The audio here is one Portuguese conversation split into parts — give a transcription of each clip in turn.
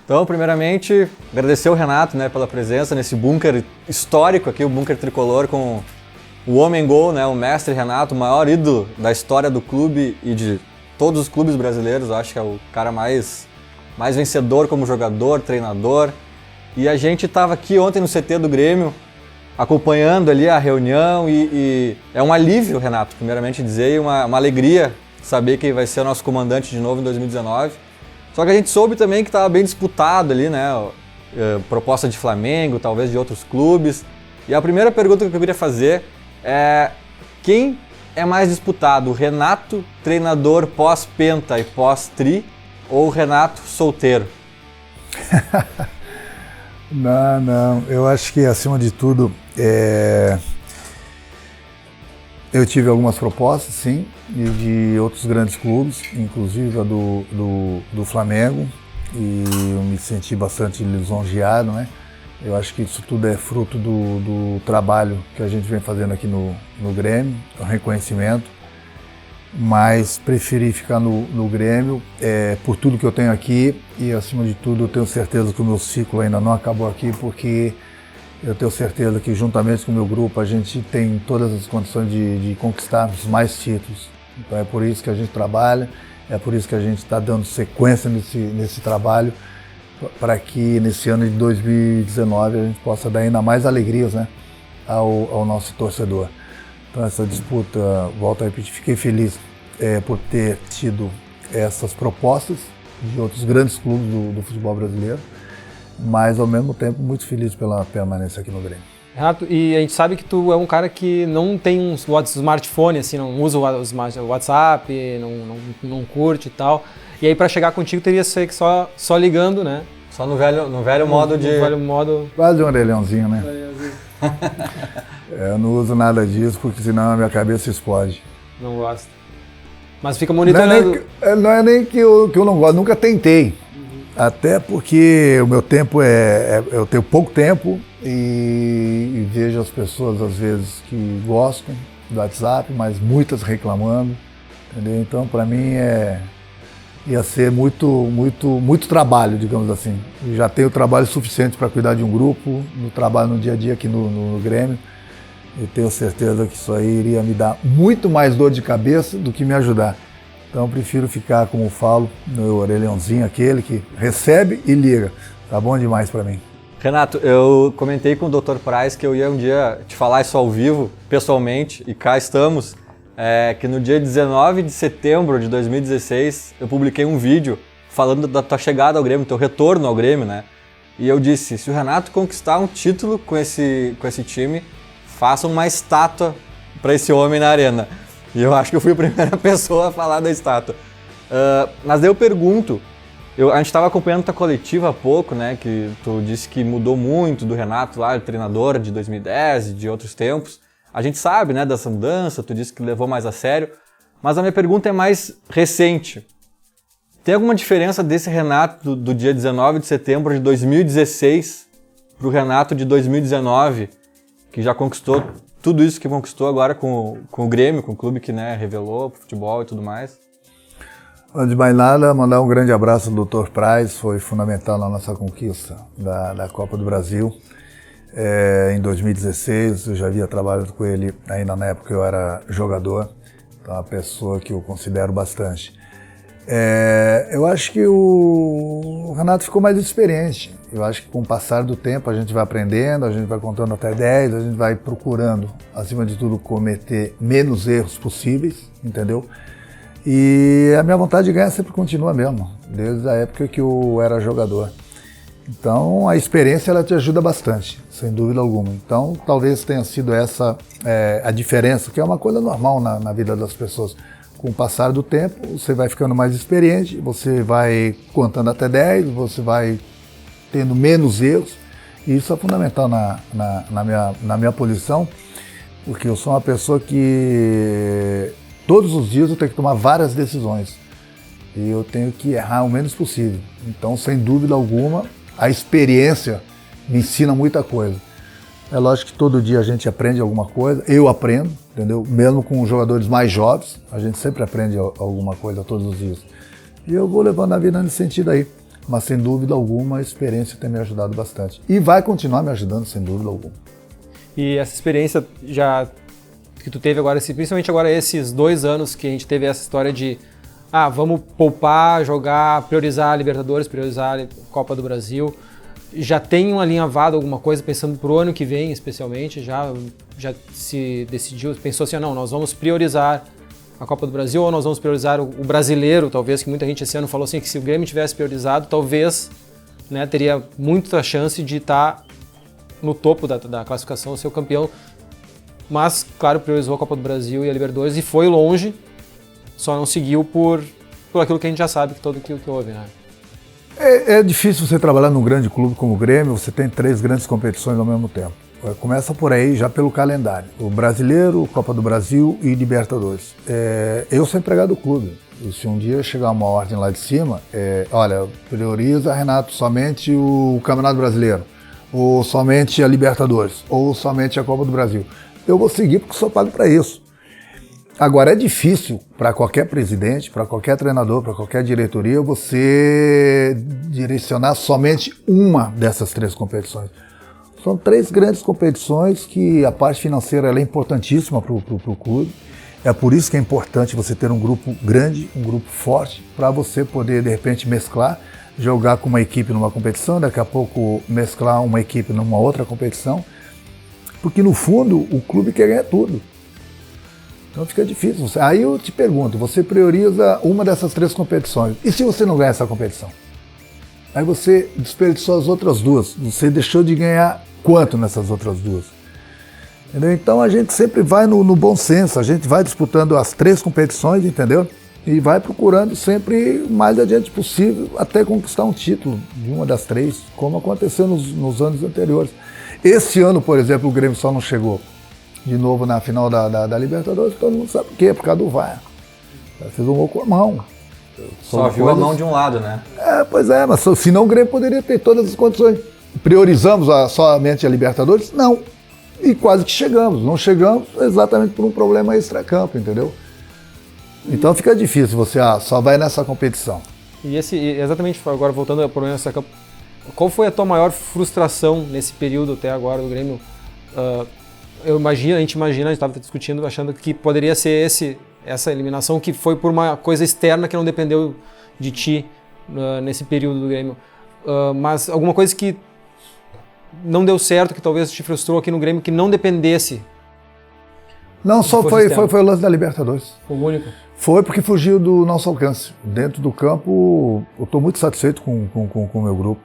Então, primeiramente, agradecer o Renato, né, pela presença nesse bunker histórico aqui, o bunker tricolor com o homem gol, né, o mestre Renato, o maior ídolo da história do clube e de todos os clubes brasileiros. Eu acho que é o cara mais vencedor como jogador, treinador. E a gente estava aqui ontem no CT do Grêmio, acompanhando ali a reunião e é um alívio, Renato, primeiramente dizer, e uma alegria saber que vai ser o nosso comandante de novo em 2019. Só que a gente soube também que estava bem disputado ali, né? Proposta de Flamengo, talvez de outros clubes. E a primeira pergunta que eu queria fazer é: quem é mais disputado? O Renato, treinador pós-penta e pós-tri, ou o Renato solteiro? Não. Eu acho que, acima de tudo, eu tive algumas propostas, sim, de outros grandes clubes, inclusive a do Flamengo, e eu me senti bastante lisonjeado, né? Eu acho que isso tudo é fruto do trabalho que a gente vem fazendo aqui no Grêmio, o reconhecimento, mas preferi ficar no Grêmio por tudo que eu tenho aqui e, acima de tudo, eu tenho certeza que o meu ciclo ainda não acabou aqui, porque eu tenho certeza que, juntamente com o meu grupo, a gente tem todas as condições de conquistarmos mais títulos. Então é por isso que a gente trabalha, é por isso que a gente está dando sequência nesse trabalho, para que nesse ano de 2019 a gente possa dar ainda mais alegrias, né, ao nosso torcedor. Então essa disputa, volto a repetir, fiquei feliz por ter tido essas propostas de outros grandes clubes do futebol brasileiro, mas ao mesmo tempo muito feliz pela permanência aqui no Grêmio. Renato, e a gente sabe que tu é um cara que não tem um smartphone, assim, não usa o WhatsApp, não curte e tal. E aí para chegar contigo teria que ser só ligando, né? Só no velho modo de... No velho modo... Quase um orelhãozinho, né? Eu não uso nada disso, porque senão a minha cabeça explode. Não gosta. Mas fica monitorando... Não é nem que eu não gosto, nunca tentei. Até porque o meu tempo eu tenho pouco tempo e vejo as pessoas às vezes que gostam do WhatsApp, mas muitas reclamando, entendeu? Então para mim ia ser muito trabalho, digamos assim. Eu já tenho trabalho suficiente para cuidar de um grupo, no trabalho no dia a dia aqui no Grêmio. Eu tenho certeza que isso aí iria me dar muito mais dor de cabeça do que me ajudar. Então eu prefiro ficar, como eu falo, no orelhãozinho, aquele que recebe e liga. Tá bom demais para mim. Renato, eu comentei com o Dr. Praz que eu ia um dia te falar isso ao vivo, pessoalmente, e cá estamos, que no dia 19 de setembro de 2016 eu publiquei um vídeo falando da tua chegada ao Grêmio, teu retorno ao Grêmio, né? E eu disse, se o Renato conquistar um título com esse time, faça uma estátua para esse homem na arena. E eu acho que eu fui a primeira pessoa a falar da estátua. Mas daí eu pergunto, a gente estava acompanhando tua coletiva há pouco, né, que tu disse que mudou muito do Renato lá, treinador de 2010 e de outros tempos. A gente sabe, né, dessa mudança, tu disse que levou mais a sério, mas a minha pergunta é mais recente. Tem alguma diferença desse Renato do dia 19 de setembro de 2016 para o Renato de 2019, que já conquistou tudo isso que conquistou agora com o Grêmio, com o clube que, né, revelou pro futebol e tudo mais? Antes de mais nada, mandar um grande abraço ao Dr. Praz, foi fundamental na nossa conquista da Copa do Brasil. Em 2016, eu já havia trabalhado com ele, ainda na época eu era jogador, então é uma pessoa que eu considero bastante. Eu acho que o Renato ficou mais experiente. Eu acho que com o passar do tempo a gente vai aprendendo, a gente vai contando até 10, a gente vai procurando, acima de tudo, cometer menos erros possíveis, entendeu? E a minha vontade de ganhar sempre continua mesmo, desde a época que eu era jogador. Então a experiência ela te ajuda bastante, sem dúvida alguma. Então talvez tenha sido essa a diferença, que é uma coisa normal na vida das pessoas. Com o passar do tempo, você vai ficando mais experiente, você vai contando até 10, você vai tendo menos erros, e isso é fundamental na minha posição, porque eu sou uma pessoa que todos os dias eu tenho que tomar várias decisões, e eu tenho que errar o menos possível. Então, sem dúvida alguma, a experiência me ensina muita coisa. É lógico que todo dia a gente aprende alguma coisa, eu aprendo, entendeu? Mesmo com jogadores mais jovens, a gente sempre aprende alguma coisa todos os dias. E eu vou levando a vida nesse sentido aí. mas sem dúvida alguma a experiência tem me ajudado bastante. E vai continuar me ajudando, sem dúvida alguma. E essa experiência já que tu teve agora, principalmente agora esses 2 anos que a gente teve essa história de vamos poupar, jogar, priorizar a Libertadores, priorizar a Copa do Brasil. Já tem alinhavado alguma coisa pensando pro ano que vem, especialmente? Já se decidiu, pensou assim, não, nós vamos priorizar a Copa do Brasil ou nós vamos priorizar o brasileiro, talvez, que muita gente esse ano falou assim, que se o Grêmio tivesse priorizado, talvez, né, teria muita chance de estar no topo da classificação, ser o campeão. Mas, claro, priorizou a Copa do Brasil e a Libertadores e foi longe, só não seguiu por aquilo que a gente já sabe que houve, né? É difícil você trabalhar num grande clube como o Grêmio, você tem 3 grandes competições ao mesmo tempo. Começa por aí, já pelo calendário. O Brasileiro, Copa do Brasil e Libertadores. Eu sou empregado do clube. E se um dia chegar uma ordem lá de cima, olha, prioriza, Renato, somente o Campeonato Brasileiro, ou somente a Libertadores, ou somente a Copa do Brasil. Eu vou seguir porque sou pago para isso. Agora, é difícil para qualquer presidente, para qualquer treinador, para qualquer diretoria, você direcionar somente uma dessas 3 competições. São 3 grandes competições que a parte financeira ela é importantíssima para o clube. É por isso que é importante você ter um grupo grande, um grupo forte, para você poder, de repente, mesclar, jogar com uma equipe numa competição, daqui a pouco mesclar uma equipe numa outra competição. Porque, no fundo, o clube quer ganhar tudo. Então fica difícil. Aí eu te pergunto, você prioriza uma dessas 3 competições. E se você não ganhar essa competição? Aí você desperdiçou as outras 2. Você deixou de ganhar quanto nessas outras 2? Entendeu? Então a gente sempre vai no bom senso. A gente vai disputando as 3 competições, entendeu? E vai procurando sempre o mais adiante possível até conquistar um título de uma das 3, como aconteceu nos anos anteriores. Esse ano, por exemplo, o Grêmio só não chegou de novo na final da Libertadores, todo mundo sabe por quê, por causa do VAR. Ele fez um gol com a mão. Só viu a mão de um lado, né? Pois é, mas senão o Grêmio poderia ter todas as condições. Priorizamos somente a Libertadores? Não. E quase que chegamos. Não chegamos exatamente por um problema extracampo, entendeu? Então fica difícil, você só vai nessa competição. E exatamente, agora voltando ao problema extracampo, qual foi a tua maior frustração nesse período até agora do Grêmio? A gente estava discutindo, achando que poderia ser essa eliminação que foi por uma coisa externa que não dependeu de ti nesse período do Grêmio. Mas alguma coisa que não deu certo, que talvez te frustrou aqui no Grêmio, que não dependesse? Não, só foi o lance da Libertadores. O único? Foi porque fugiu do nosso alcance. Dentro do campo, eu estou muito satisfeito com o meu grupo.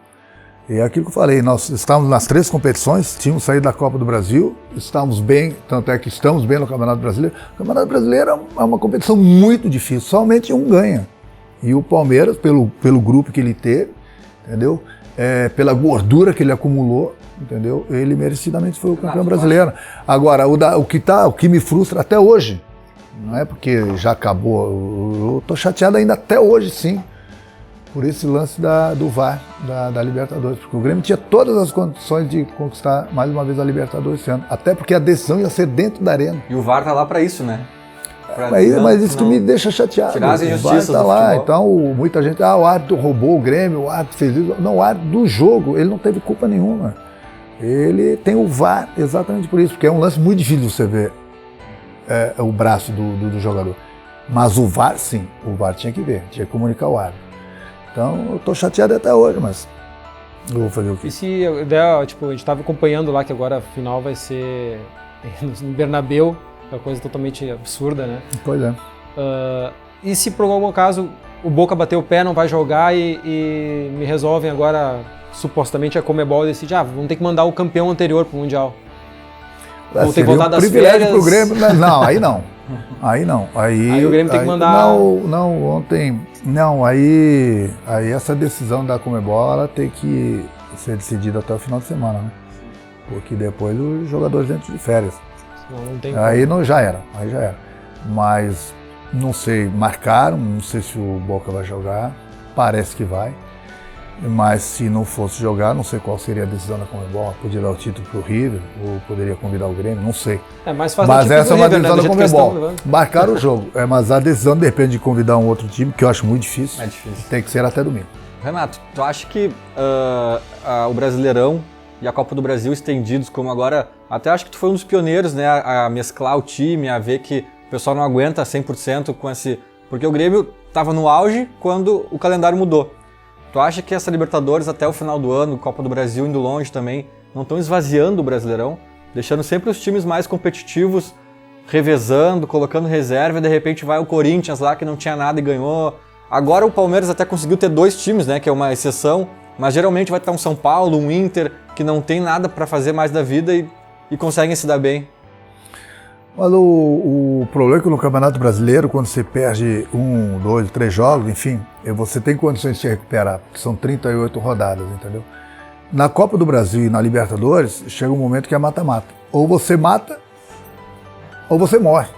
E é aquilo que eu falei, nós estávamos nas 3 competições, tínhamos saído da Copa do Brasil, estávamos bem, tanto é que estamos bem no Campeonato Brasileiro. O Campeonato Brasileiro é uma competição muito difícil, somente um ganha. E o Palmeiras, pelo grupo que ele teve, entendeu? Pela gordura que ele acumulou, entendeu? Ele merecidamente foi o campeão brasileiro. Agora, o que me frustra até hoje, não é porque já acabou, eu estou chateado ainda até hoje, sim, por esse lance do VAR, da Libertadores, porque o Grêmio tinha todas as condições de conquistar mais uma vez a Libertadores esse ano, até porque a decisão ia ser dentro da arena. E o VAR tá lá para isso, né? Mas isso que me deixa chateado. Tirar as injustiças o VAR tá lá, então muita gente, o árbitro roubou o Grêmio, o árbitro fez isso. Não, o árbitro do jogo, ele não teve culpa nenhuma. Ele tem o VAR exatamente por isso, porque é um lance muito difícil de você ver o braço do jogador. Mas o VAR, sim, o VAR tinha que ver, tinha que comunicar o árbitro. Então, eu tô chateado até hoje, mas eu vou fazer o quê? E se a gente estava acompanhando lá que agora a final vai ser no Bernabéu, é uma coisa totalmente absurda, né? Pois é. E se por algum caso o Boca bater o pé, não vai jogar e me resolvem agora, supostamente a Conmebol decide, vamos ter que mandar o campeão anterior pro Mundial. Vou ter que voltar das privilégio férias. Pro Grêmio, não, aí não. Aí não. Aí o Grêmio tem que mandar... Não, ontem... Não, aí essa decisão da Conmebol, ela tem que ser decidida até o final de semana, né? Porque depois os jogadores entram de férias. Não tem aí já era. Mas, não sei, marcaram, não sei se o Boca vai jogar, parece que vai. Mas se não fosse jogar, não sei qual seria a decisão da Conmebol. Podia dar o título pro River, ou poderia convidar o Grêmio, não sei. Mais fácil mas essa é uma River, decisão né? da Conmebol. Marcar o jogo. Mas a decisão depende de convidar um outro time, que eu acho muito difícil. É difícil. Tem que ser até domingo. Renato, tu acha que o Brasileirão e a Copa do Brasil estendidos, como agora, até acho que tu foi um dos pioneiros, né, a mesclar o time, a ver que o pessoal não aguenta 100% com esse... Porque o Grêmio estava no auge quando o calendário mudou. Tu acha que essa Libertadores até o final do ano, Copa do Brasil indo longe também, não estão esvaziando o Brasileirão, deixando sempre os times mais competitivos, revezando, colocando reserva, e de repente vai o Corinthians lá que não tinha nada e ganhou. Agora o Palmeiras até conseguiu ter 2 times, né, que é uma exceção, mas geralmente vai estar um São Paulo, um Inter, que não tem nada para fazer mais da vida e conseguem se dar bem. Mas o problema é que no Campeonato Brasileiro, quando você perde 1, 2, 3 jogos, enfim, você tem condições de se recuperar, porque são 38 rodadas, entendeu? Na Copa do Brasil e na Libertadores, chega um momento que é mata-mata. Ou você mata, ou você morre.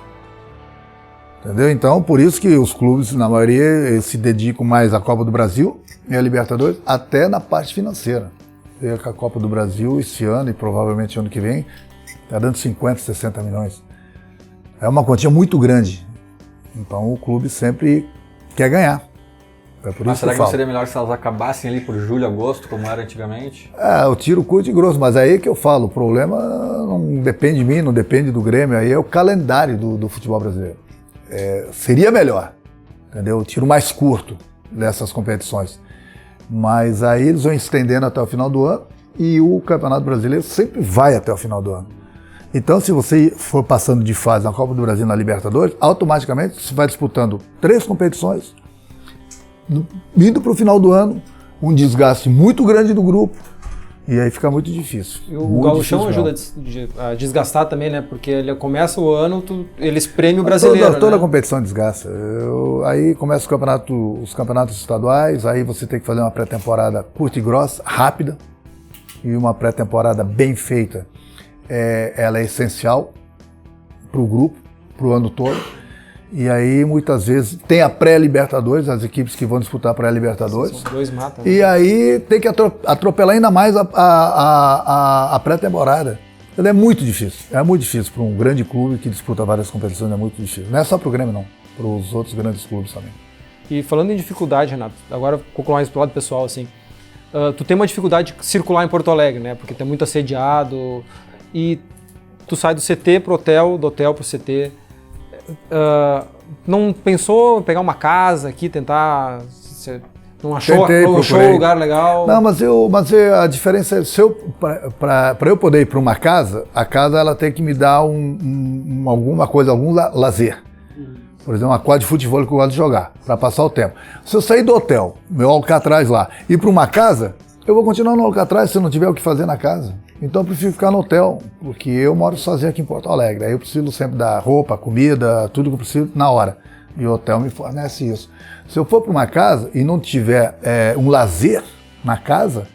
Entendeu? Então, por isso que os clubes, na maioria, se dedicam mais à Copa do Brasil e à Libertadores, até na parte financeira. A Copa do Brasil, esse ano e provavelmente ano que vem, está dando 50, 60 milhões. É uma quantia muito grande. Então, o clube sempre quer ganhar. É por mas isso será que que não seria melhor se elas acabassem ali por julho, agosto, como era antigamente? Eu tiro curto e grosso, mas aí é que eu falo, o problema não depende de mim, não depende do Grêmio, aí é o calendário do futebol brasileiro. Seria melhor, entendeu? O tiro mais curto dessas competições. Mas aí eles vão estendendo até o final do ano e o Campeonato Brasileiro sempre vai até o final do ano. Então, se você for passando de fase na Copa do Brasil e na Libertadores, automaticamente você vai disputando 3 competições, indo para o final do ano, um desgaste muito grande do grupo, e aí fica muito difícil. E o Gauchão ajuda a desgastar também, né? Porque ele começa o ano, eles premiam o brasileiro. Toda né? competição desgasta. Aí começa os campeonatos estaduais, aí você tem que fazer uma pré-temporada curta e grossa, rápida, e uma pré-temporada bem feita. Ela é essencial para o grupo, para o ano todo. E aí, muitas vezes, tem a pré-Libertadores, as equipes que vão disputar a pré-Libertadores. São 2 matam. E aí tem que atropelar ainda mais a pré-temporada. É muito difícil para um grande clube que disputa várias competições, é muito difícil. Não é só para o Grêmio, não, para os outros grandes clubes também. E falando em dificuldade, Renato, agora concluir mais pro lado pessoal, assim, tu tem uma dificuldade de circular em Porto Alegre, né? Porque tem muito assediado e tu sai do CT pro hotel, do hotel pro CT. Não pensou em pegar uma casa aqui, tentar... Não achou um lugar legal? Não, mas a diferença é, para eu poder ir para uma casa, a casa ela tem que me dar alguma coisa, algum lazer. Por exemplo, uma quadra de futebol que eu gosto de jogar, para passar o tempo. Se eu sair do hotel, meu Alcatraz lá, e ir para uma casa, eu vou continuar no Alcatraz se eu não tiver o que fazer na casa. Então eu prefiro ficar no hotel, porque eu moro sozinho aqui em Porto Alegre. Aí eu preciso sempre dar roupa, comida, tudo que eu preciso na hora. E o hotel me fornece isso. Se eu for para uma casa e não tiver um lazer na casa...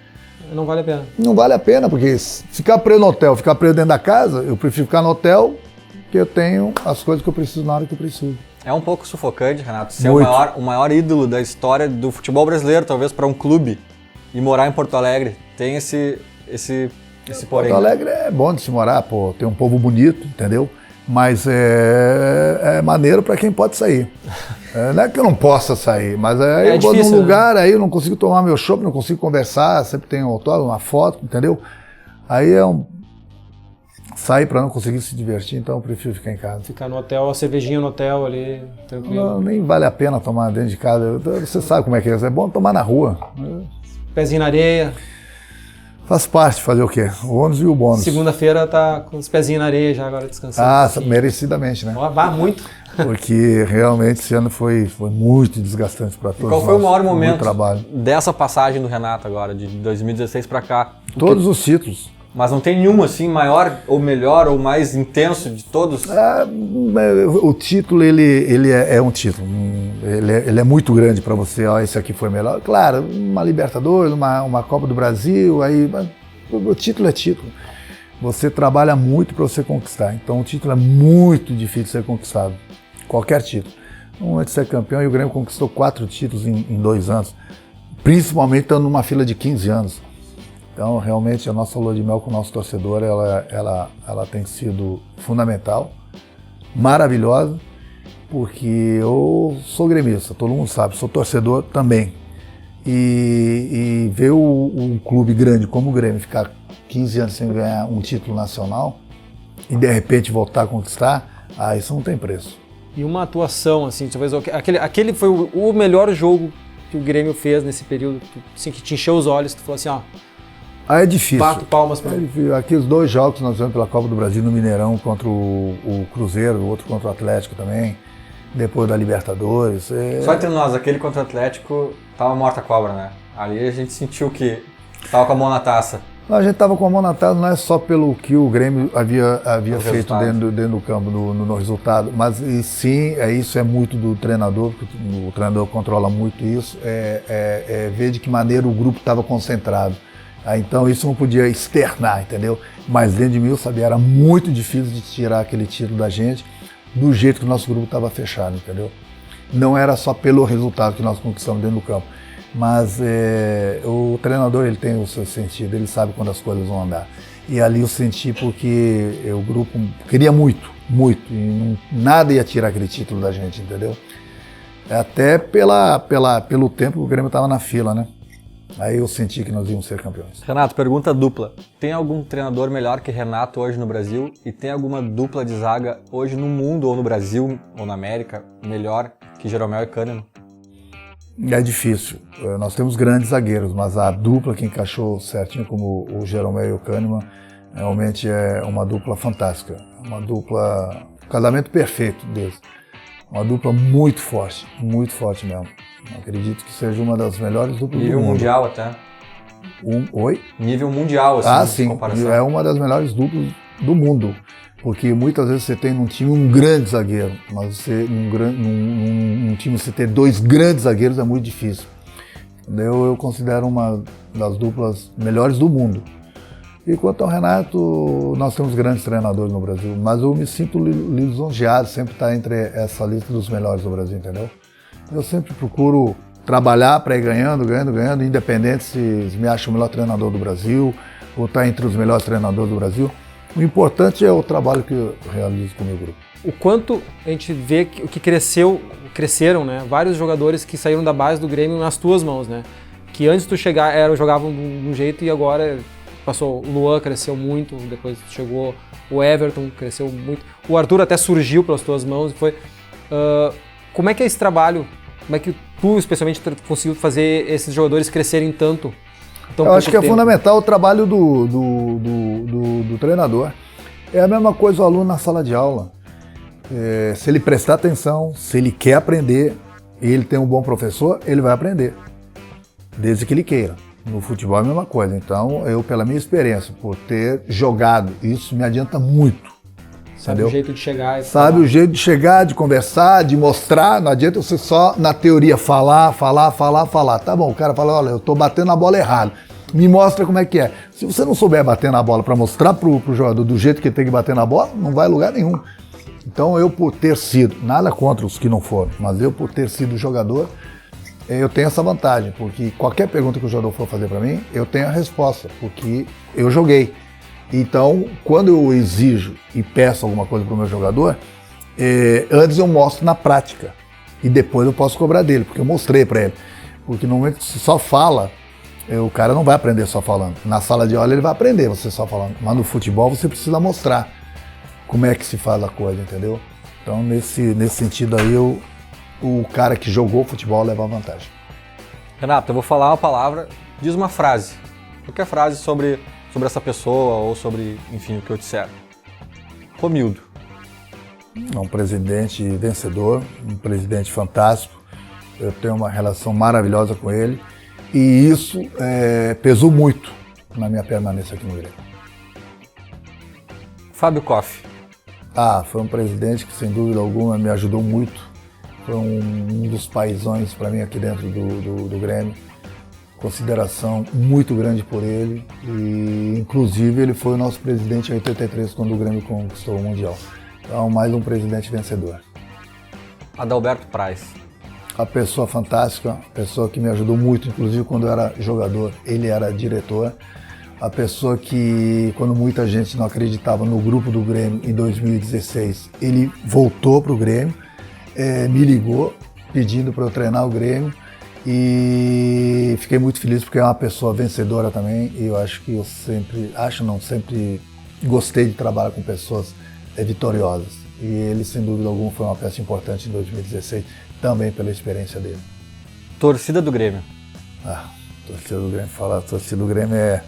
Não vale a pena. Não vale a pena, porque ficar preso no hotel, ficar preso dentro da casa, eu prefiro ficar no hotel, que eu tenho as coisas que eu preciso na hora que eu preciso. É um pouco sufocante, Renato, ser o maior ídolo da história do futebol brasileiro, talvez para um clube, e morar em Porto Alegre. Tem esse porém. Porto Alegre é bom de se morar, tem um povo bonito, entendeu? Mas é maneiro para quem pode sair. Não é que eu não possa sair, mas eu vou num lugar, aí eu não consigo tomar meu chopp, não consigo conversar, sempre tem um autógrafo, uma foto, entendeu? Aí sair para não conseguir se divertir, então eu prefiro ficar em casa. Ficar no hotel, a cervejinha no hotel ali, tranquilo. Nem vale a pena tomar dentro de casa, você sabe como é que é bom tomar na rua. Pezinho na areia. Faz parte, fazer o quê? O ônus e o bônus. Segunda-feira tá com os pezinhos na areia já agora descansando. Merecidamente, né? Muito. Porque realmente esse ano foi muito desgastante para todos nós. Qual foi o maior momento trabalho dessa passagem do Renato agora, de 2016 para cá? Todos os títulos. Mas não tem nenhum assim maior ou melhor ou mais intenso de todos? O título ele é um título, ele é muito grande para você. Esse aqui foi melhor. Claro, uma Libertadores, uma Copa do Brasil, o título é título. Você trabalha muito para você conquistar. Então o título é muito difícil de ser conquistado. Qualquer título. Antes de ser campeão, e o Grêmio conquistou 4 títulos em 2 anos, principalmente estando numa fila de 15 anos. Então, realmente, a nossa lua de mel com o nosso torcedor, ela tem sido fundamental, maravilhosa, porque eu sou gremista, todo mundo sabe, sou torcedor também. E ver um clube grande como o Grêmio ficar 15 anos sem ganhar um título nacional e de repente voltar a conquistar, isso não tem preço. E uma atuação, assim, talvez aquele foi o melhor jogo que o Grêmio fez nesse período, assim, que te encheu os olhos, tu falou assim, ó... É difícil. Bato palmas pra ele. Aqui os 2 jogos que nós tivemos pela Copa do Brasil no Mineirão, contra o Cruzeiro, o outro contra o Atlético também, depois da Libertadores. Só entre nós, aquele contra o Atlético tava morta a cobra, né? Ali a gente sentiu que tava com a mão na taça. A gente estava com a mão na taça, não é só pelo que o Grêmio havia feito dentro do campo, no resultado, mas sim, isso é muito do treinador, porque o treinador controla muito isso, ver de que maneira o grupo estava concentrado. Então isso não podia externar, entendeu? Mas dentro de mim eu sabia, era muito difícil de tirar aquele título da gente do jeito que o nosso grupo estava fechado, entendeu? Não era só pelo resultado que nós conquistamos dentro do campo, mas o treinador ele tem o seu sentido, ele sabe quando as coisas vão andar. E ali eu senti porque o grupo queria muito, e nada ia tirar aquele título da gente, entendeu? Até pelo tempo que o Grêmio estava na fila, né? Aí eu senti que nós íamos ser campeões. Renato, pergunta dupla. Tem algum treinador melhor que Renato hoje no Brasil? E tem alguma dupla de zaga hoje no mundo, ou no Brasil, ou na América, melhor que Jeromel e Kahneman? É difícil. Nós temos grandes zagueiros, mas a dupla que encaixou certinho como o Jeromel e o Kahneman, realmente é uma dupla fantástica. Uma dupla, casamento perfeito deles. Uma dupla muito forte mesmo. Acredito que seja uma das melhores duplas do mundo. Nível mundial até. Oi? Nível mundial, assim, sim. comparação. É uma das melhores duplas do mundo. Porque muitas vezes você tem num time um grande zagueiro, mas num time você ter 2 grandes zagueiros é muito difícil. Eu considero uma das duplas melhores do mundo. E quanto ao Renato, nós temos grandes treinadores no Brasil, mas eu me sinto lisonjeado sempre estar entre essa lista dos melhores do Brasil, entendeu? Eu sempre procuro trabalhar para ir ganhando, independente se me acho o melhor treinador do Brasil ou estar entre os melhores treinadores do Brasil. O importante é o trabalho que eu realizo com o meu grupo. O quanto a gente vê que o que cresceram, né? Vários jogadores que saíram da base do Grêmio nas tuas mãos, né? Que antes tu chegar jogavam de um jeito e agora passou. O Luan cresceu muito, depois chegou o Everton, cresceu muito. O Arthur até surgiu pelas tuas mãos e foi. Como é que é esse trabalho? Como é que tu, especialmente, conseguiu fazer esses jogadores crescerem tanto? Eu acho que é fundamental o trabalho do treinador. É a mesma coisa o aluno na sala de aula. Se ele prestar atenção, se ele quer aprender, e ele tem um bom professor, ele vai aprender, desde que ele queira. No futebol é a mesma coisa. Então, eu, pela minha experiência, por ter jogado, isso me adianta muito. Sabe entendeu? O jeito de chegar. Sabe o jeito de chegar, de conversar, de mostrar. Não adianta você só, na teoria, falar. Tá bom, o cara fala, olha, eu tô batendo a bola errado. Me mostra como é que é. Se você não souber bater na bola para mostrar pro jogador do jeito que ele tem que bater na bola, não vai a lugar nenhum. Então, eu por ter sido, nada contra os que não foram, mas eu por ter sido jogador, eu tenho essa vantagem, porque qualquer pergunta que o jogador for fazer para mim, eu tenho a resposta, porque eu joguei. Então, quando eu exijo e peço alguma coisa para o meu jogador, antes eu mostro na prática e depois eu posso cobrar dele, porque eu mostrei para ele. Porque no momento que você só fala, o cara não vai aprender só falando. Na sala de aula ele vai aprender você só falando, mas no futebol você precisa mostrar como é que se faz a coisa, entendeu? Então, nesse sentido aí, o cara que jogou futebol leva a vantagem. Renato, eu vou falar uma palavra, diz uma frase. Qualquer frase sobre essa pessoa ou sobre, enfim, o que eu disser. Romildo. É um presidente vencedor, um presidente fantástico. Eu tenho uma relação maravilhosa com ele e isso pesou muito na minha permanência aqui no Grêmio. Fábio Koff. Foi um presidente que, sem dúvida alguma, me ajudou muito. Foi um dos paizões para mim aqui dentro do Grêmio. Consideração muito grande por ele e, inclusive, ele foi o nosso presidente em 83 quando o Grêmio conquistou o Mundial. Então, mais um presidente vencedor. Adalberto Praz. A pessoa fantástica, a pessoa que me ajudou muito, inclusive quando eu era jogador, ele era diretor. A pessoa que, quando muita gente não acreditava no grupo do Grêmio em 2016, ele voltou para o Grêmio, me ligou pedindo para eu treinar o Grêmio E fiquei muito feliz porque é uma pessoa vencedora também, e eu acho que eu sempre gostei de trabalhar com pessoas vitoriosas. E ele, sem dúvida alguma, foi uma peça importante em 2016, também pela experiência dele. Torcida do Grêmio. Torcida do Grêmio, torcida do Grêmio é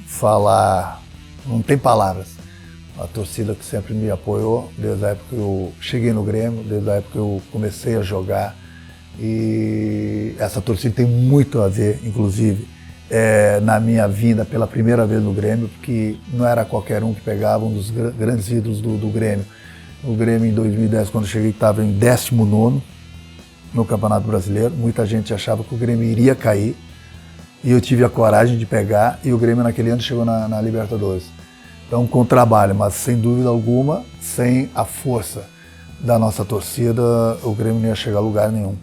falar, não tem palavras. A torcida que sempre me apoiou, desde a época que eu cheguei no Grêmio, desde a época que eu comecei a jogar. E essa torcida tem muito a ver, inclusive, na minha vinda pela primeira vez no Grêmio, porque não era qualquer um que pegava, um dos grandes ídolos do Grêmio. O Grêmio, em 2010, quando eu cheguei, estava em 19º no Campeonato Brasileiro. Muita gente achava que o Grêmio iria cair, e eu tive a coragem de pegar, e o Grêmio naquele ano chegou na Libertadores. Então, com trabalho, mas sem dúvida alguma, sem a força da nossa torcida, o Grêmio não ia chegar a lugar nenhum.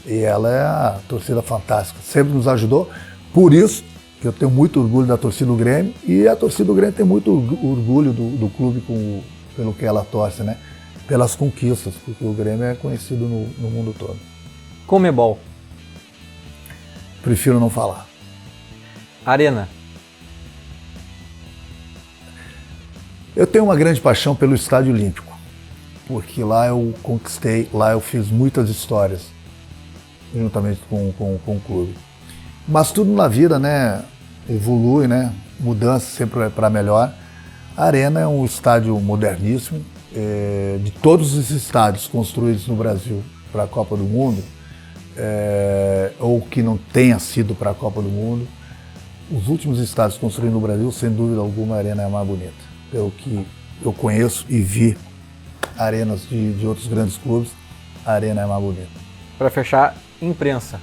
E ela é a torcida fantástica, sempre nos ajudou. Por isso que eu tenho muito orgulho da torcida do Grêmio, e a torcida do Grêmio tem muito orgulho do clube pelo que ela torce, né? Pelas conquistas, porque o Grêmio é conhecido no mundo todo. Comebol. Prefiro não falar. Arena. Eu tenho uma grande paixão pelo Estádio Olímpico, porque lá eu conquistei, lá eu fiz muitas histórias, juntamente com o clube. Mas tudo na vida, né, evolui, né, mudança sempre é para melhor. A Arena é um estádio moderníssimo, de todos os estádios construídos no Brasil para a Copa do Mundo, ou que não tenha sido para a Copa do Mundo, os últimos estádios construídos no Brasil, sem dúvida alguma, a Arena é a mais bonita. Pelo que eu conheço e vi arenas de outros grandes clubes, a Arena é a mais bonita. Para fechar, imprensa.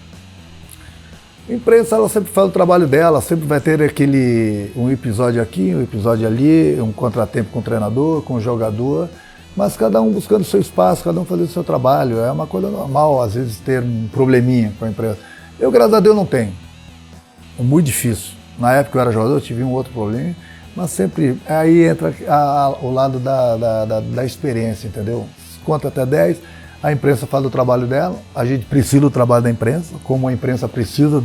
A imprensa, ela sempre faz o trabalho dela, sempre vai ter um episódio aqui, um episódio ali, um contratempo com o treinador, com o jogador, mas cada um buscando o seu espaço, cada um fazendo o seu trabalho. É uma coisa normal, às vezes, ter um probleminha com a imprensa. Eu, graças a Deus, não tenho. É muito difícil. Na época que eu era jogador, eu tive um outro problema, mas sempre aí entra o lado da experiência, entendeu? Conta até 10, a imprensa faz o trabalho dela, a gente precisa do trabalho da imprensa, como a imprensa precisa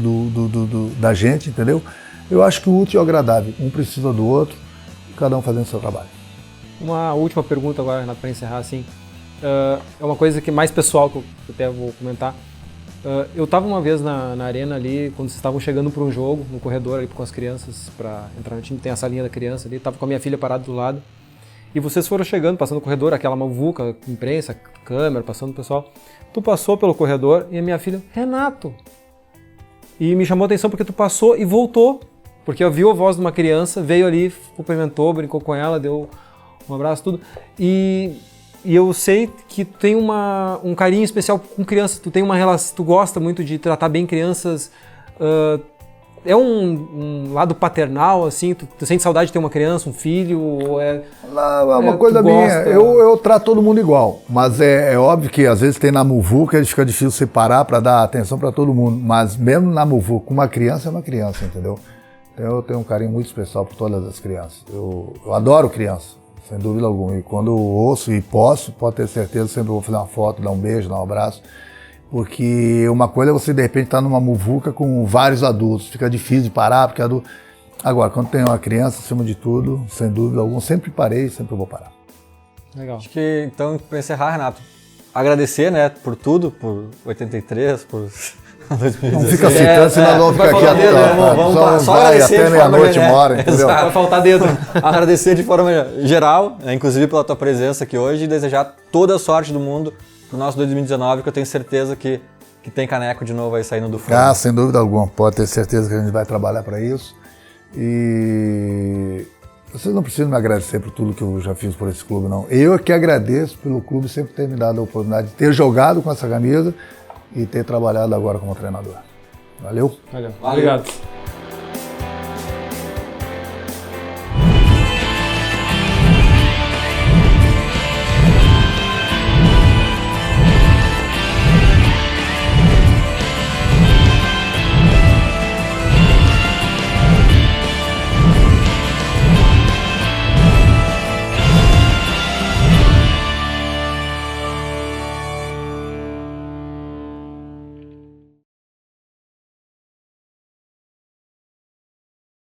da gente, entendeu? Eu acho que o útil é o agradável, um precisa do outro, cada um fazendo o seu trabalho. Uma última pergunta agora, Renato, para encerrar, assim. É uma coisa que mais pessoal que eu até vou comentar. Eu estava uma vez na arena ali, quando vocês estavam chegando para um jogo, no corredor ali com as crianças, para entrar no time, tem a salinha da criança ali, estava com a minha filha parada do lado, e vocês foram chegando, passando no corredor, aquela muvuca, imprensa, câmera, passando o pessoal. Tu passou pelo corredor e a minha filha, Renato! E me chamou a atenção porque tu passou e voltou, porque ouviu a voz de uma criança, veio ali, cumprimentou, brincou com ela, deu um abraço, tudo, e eu sei que tu tem um carinho especial com crianças, tu tem uma relação, tu gosta muito de tratar bem crianças, é um lado paternal, assim, tu sente saudade de ter uma criança, um filho, ou uma coisa minha, eu trato todo mundo igual, mas é óbvio que às vezes tem na muvuca, fica difícil separar para dar atenção para todo mundo, mas mesmo na muvuca, uma criança é uma criança, entendeu? Então eu tenho um carinho muito especial por todas as crianças, eu adoro criança. Sem dúvida alguma. E quando eu ouço e posso, pode ter certeza, sempre vou fazer uma foto, dar um beijo, dar um abraço. Porque uma coisa é você, de repente, estar numa muvuca com vários adultos. Fica difícil de parar, porque adulto... Agora, quando tem uma criança, acima de tudo, sem dúvida alguma, sempre parei e sempre vou parar. Legal. Acho que, então, para encerrar, Renato, agradecer, né, por tudo, por 83, por... 2016. Não fica citando, senão não fica aqui vamos só agradecer até meia-noite, uma hora, entendeu? Vai faltar dedo. Agradecer de forma geral, inclusive pela tua presença aqui hoje, e desejar toda a sorte do mundo pro nosso 2019, que eu tenho certeza que tem caneco de novo aí saindo do forno. Sem dúvida alguma, pode ter certeza que a gente vai trabalhar para isso. E vocês não precisam me agradecer por tudo que eu já fiz por esse clube, não. Eu é que agradeço pelo clube sempre ter me dado a oportunidade de ter jogado com essa camisa e ter trabalhado agora como treinador. Valeu? Obrigado.